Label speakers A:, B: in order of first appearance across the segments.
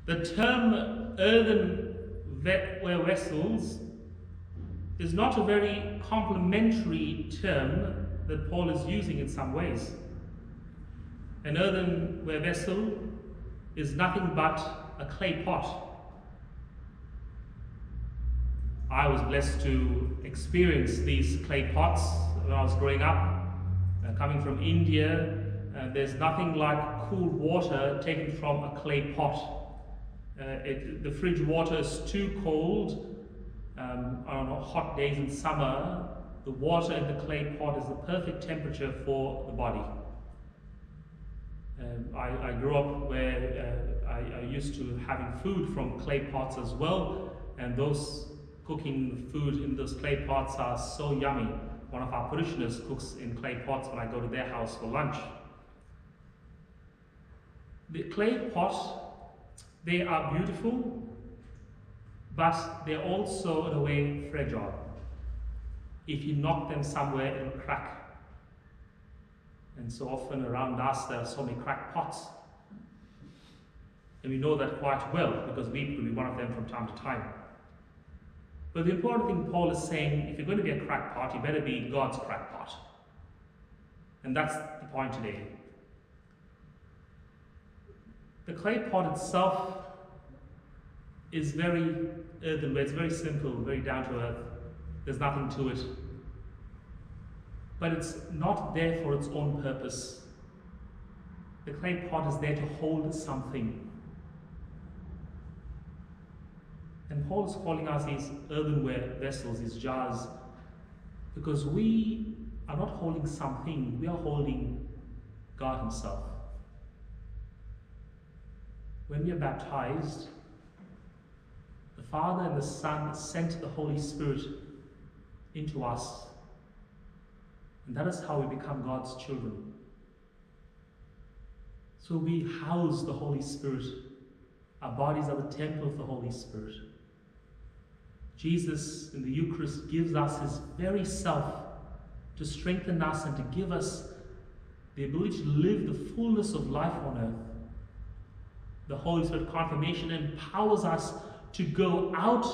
A: The term earthenware vessels is not a very complimentary term that Paul is using in some ways. An earthenware vessel is nothing but a clay pot. I was blessed to experience these clay pots when I was growing up. Coming from India, there's nothing like cool water taken from a clay pot. The fridge water is too cold. On hot days in summer, the water in the clay pot is the perfect temperature for the body. I grew up where I used to having food from clay pots as well, and those cooking food in those clay pots are so yummy. One of our parishioners cooks in clay pots when I go to their house for lunch. The clay pots, they are beautiful, but they're also in a way fragile. If you knock them somewhere, it'll crack. And so often around us there are so many crackpots. And we know that quite well because we could be one of them from time to time. But the important thing Paul is saying, if you're going to be a crackpot, you better be God's crackpot. And that's the point today. The clay pot itself is very earthenware. It's very simple, very down to earth. There's nothing to it. But it's not there for its own purpose. The clay pot is there to hold something. And Paul is calling us these earthenware vessels, these jars, because we are not holding something, we are holding God Himself. When we are baptized, the Father and the Son sent the Holy Spirit into us. And that is how we become God's children. So we house the Holy Spirit. Our bodies are the temple of the Holy Spirit. Jesus in the Eucharist gives us His very self to strengthen us and to give us the ability to live the fullness of life on earth. The Holy Spirit confirmation empowers us to go out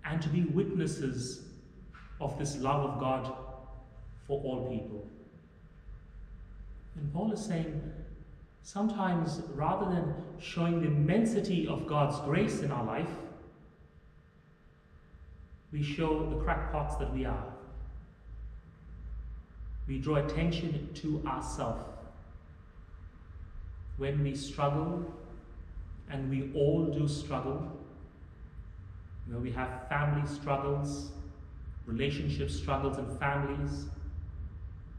A: and to be witnesses of this love of God for all people. And Paul is saying, sometimes rather than showing the immensity of God's grace in our life, we show the crackpots that we are. We draw attention to ourselves. When we struggle, and we all do struggle, we have family struggles, relationship struggles in families,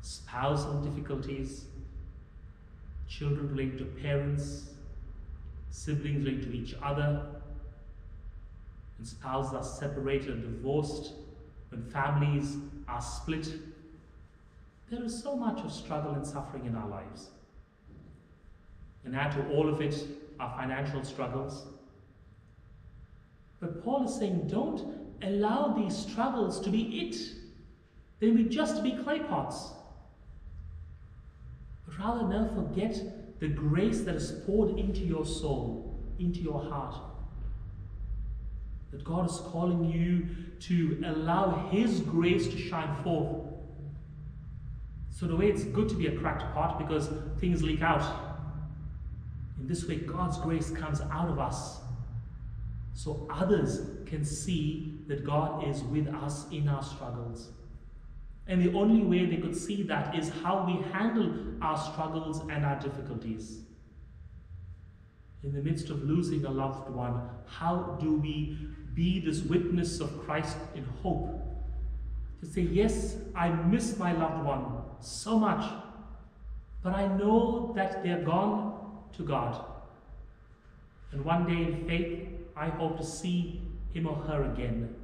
A: spousal difficulties, children related to parents, siblings related to each other, and spouses are separated and divorced, when families are split. There is so much of struggle and suffering in our lives. And add to all of it our financial struggles. But Paul is saying, don't allow these struggles to be it. They will just be clay pots. But rather never forget the grace that is poured into your soul, into your heart. That God is calling you to allow His grace to shine forth. So the way it's good to be a cracked pot because things leak out. In this way, God's grace comes out of us so others can see that God is with us in our struggles. And the only way they could see that is how we handle our struggles and our difficulties. In the midst of losing a loved one, how do we be this witness of Christ in hope? To say, yes, I miss my loved one so much, but I know that they're gone to God. And one day in faith, I hope to see him or her again.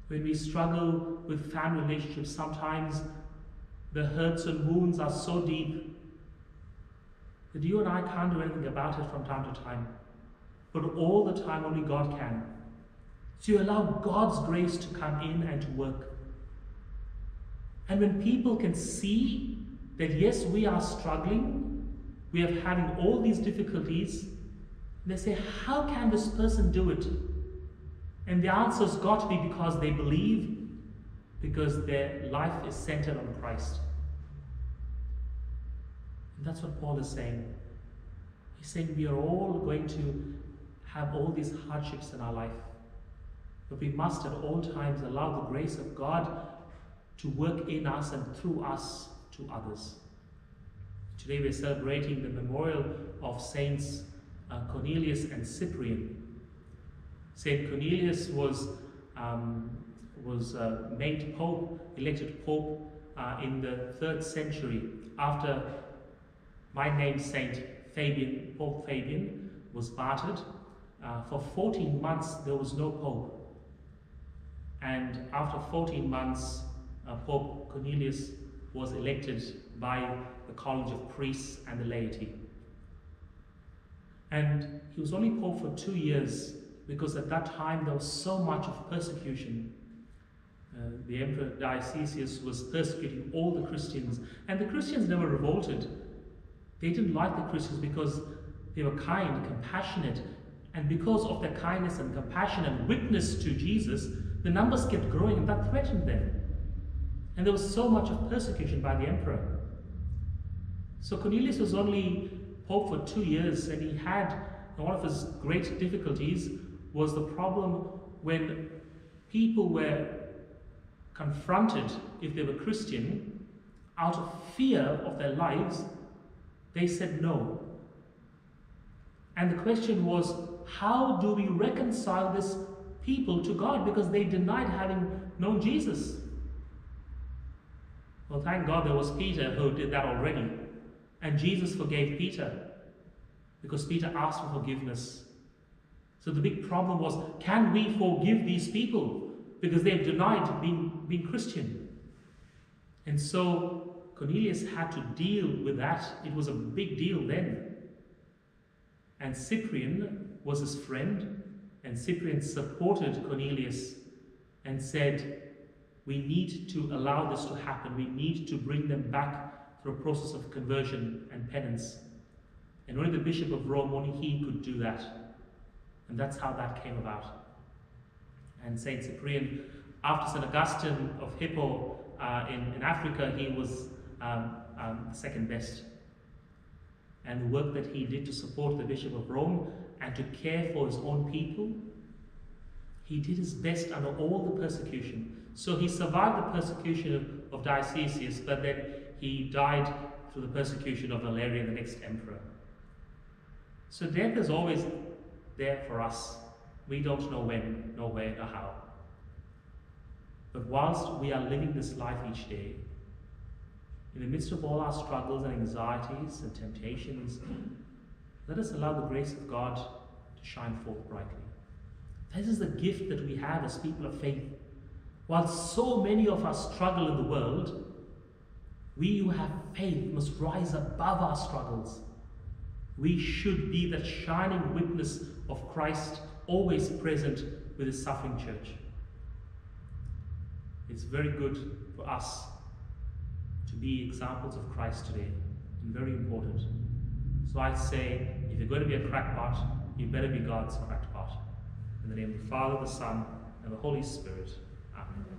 A: When we struggle with family relationships, sometimes the hurts and wounds are so deep that you and I can't do anything about it from time to time. But all the time, only God can. So you allow God's grace to come in and to work. And when people can see that yes, we are struggling, we are having all these difficulties. And they say, how can this person do it? And the answer's got to be because they believe, because their life is centered on Christ. And that's what Paul is saying. He's saying we are all going to have all these hardships in our life, but we must at all times allow the grace of God to work in us and through us to others. Today we're celebrating the memorial of Saints Cornelius and Cyprian. Saint Cornelius was made Pope, elected Pope in the 3rd century after my namesake Fabian, Pope Fabian, was martyred. For 14 months there was no Pope. And after 14 months, Pope Cornelius was elected by the College of Priests and the laity. And he was only Pope for 2 years, because at that time there was so much of persecution. The Emperor Diocletian was persecuting all the Christians, and the Christians never revolted. They didn't like the Christians because they were kind, compassionate, and because of their kindness and compassion and witness to Jesus, the numbers kept growing, and that threatened them. And there was so much of persecution by the emperor. So Cornelius was only Pope for 2 years, and he had, one of his great difficulties was the problem when people were confronted, if they were Christian, out of fear of their lives, they said no. And the question was, how do we reconcile this people to God, because they denied having known Jesus? Well, thank God there was Peter who did that already, and Jesus forgave Peter because Peter asked for forgiveness. So the big problem was, can we forgive these people because they've denied being Christian? And so Cornelius had to deal with that. It was a big deal then. And Cyprian was his friend, and Cyprian supported Cornelius and said, we need to allow this to happen. We need to bring them back through a process of conversion and penance. And only the Bishop of Rome, only he could do that. And that's how that came about. And Saint Cyprian, after St. Augustine of Hippo in Africa, he was second best. And the work that he did to support the Bishop of Rome and to care for his own people, he did his best under all the persecution. So he survived the persecution of Diocletian, but then he died through the persecution of Valerian, the next emperor. So death is always there for us. We don't know when, nor where, nor how. But whilst we are living this life each day, in the midst of all our struggles and anxieties and temptations, let us allow the grace of God to shine forth brightly. This is the gift that we have as people of faith. While so many of us struggle in the world, we who have faith must rise above our struggles. We should be that shining witness of Christ, always present with his suffering church. It's very good for us to be examples of Christ today, and very important. So I say, if you're going to be a crackpot, you better be God's crackpot. In the name of the Father, the Son, and the Holy Spirit. Amen.